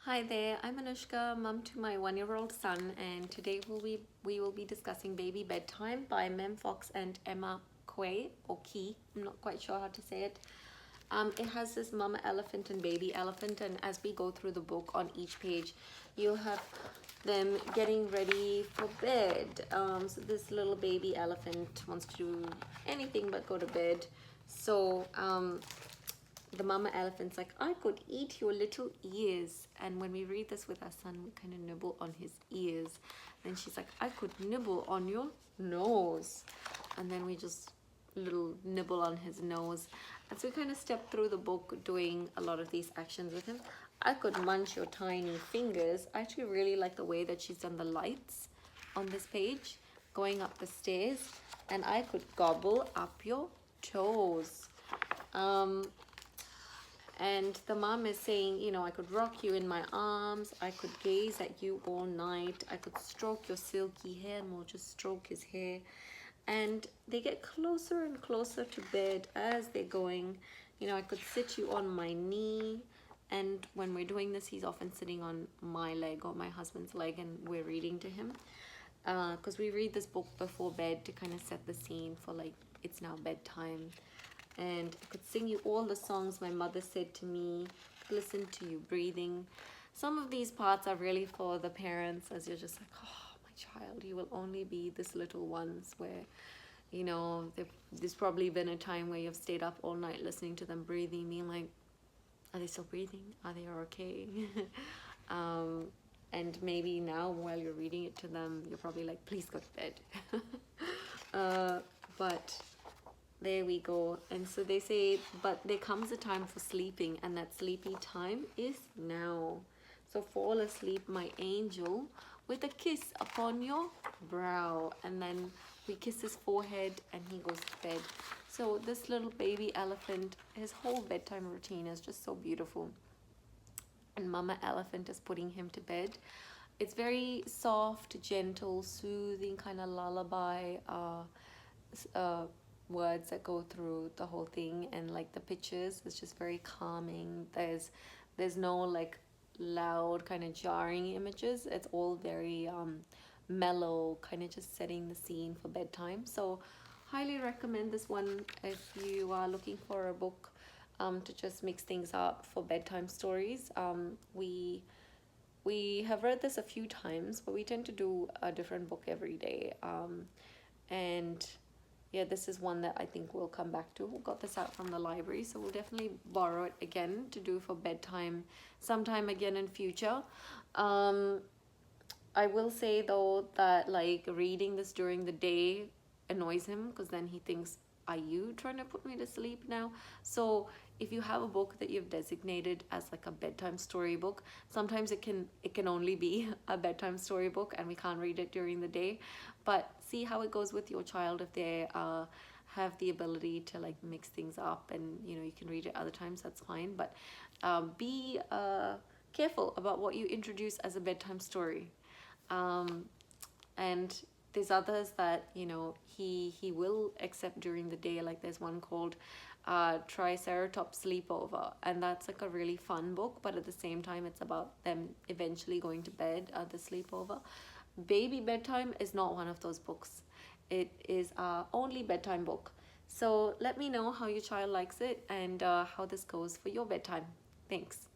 Hi there, I'm Anushka, mum to my 1-year-old son, and today we will be discussing Baby Bedtime by Mem Fox and Emma Quay or Key. I'm not quite sure how to say it. It has this mama elephant and baby elephant, and as we go through the book, on each page you'll have them getting ready for bed. So this little baby elephant wants to do anything but go to bed. So the mama elephant's like, I could eat your little ears. And when we read this with our son, we kind of nibble on his ears. Then she's like, I could nibble on your nose. And then we just little nibble on his nose. And so we kind of step through the book doing a lot of these actions with him. I could munch your tiny fingers. I actually really like the way that she's done the lights on this page, going up the stairs. And I could gobble up your toes. And the mom is saying, you know, I could rock you in my arms. I could gaze at you all night. I could stroke your silky hair, and we'll just stroke his hair. And they get closer and closer to bed as they're going. You know, I could sit you on my knee. And when we're doing this, he's often sitting on my leg or my husband's leg, and we're reading to him. Because we read this book before bed to kind of set the scene for, like, it's now bedtime. And I could sing you all the songs my mother said to me, listen to you breathing. Some of these parts are really for the parents, as you're just like, oh, my child, you will only be this little once, where, you know, there's probably been a time where you've stayed up all night listening to them breathing, being like, are they still breathing? Are they okay? And maybe now while you're reading it to them, you're probably like, please go to bed. But there we go. And so they say, but there comes a time for sleeping, and that sleepy time is now. So fall asleep, my angel, with a kiss upon your brow. And then we kiss his forehead and he goes to bed. So this little baby elephant, his whole bedtime routine is just so beautiful. And mama elephant is putting him to bed. It's very soft, gentle, soothing kind of lullaby words that go through the whole thing, and like the pictures is just very calming. There's no like loud kind of jarring images. It's all very mellow, kind of just setting the scene for bedtime. So highly recommend this one if you are looking for a book to just mix things up for bedtime stories. We have read this a few times, but we tend to do a different book every day. And yeah, this is one that I think we'll come back to. We got this out from the library, so we'll definitely borrow it again to do for bedtime sometime again in future. I will say though that like reading this during the day annoys him, because then he thinks, are you trying to put me to sleep now? So if you have a book that you've designated as like a bedtime story book, sometimes it can only be a bedtime story book and we can't read it during the day. But see how it goes with your child. If they have the ability to like mix things up, and you know, you can read it other times, that's fine. But be careful about what you introduce as a bedtime story. And there's others that, you know, he will accept during the day. Like there's one called Triceratops Sleepover, and that's like a really fun book, but at the same time it's about them eventually going to bed at the sleepover. Baby Bedtime is not one of those books. It is our only bedtime book. So let me know how your child likes it, and how this goes for your bedtime. Thanks.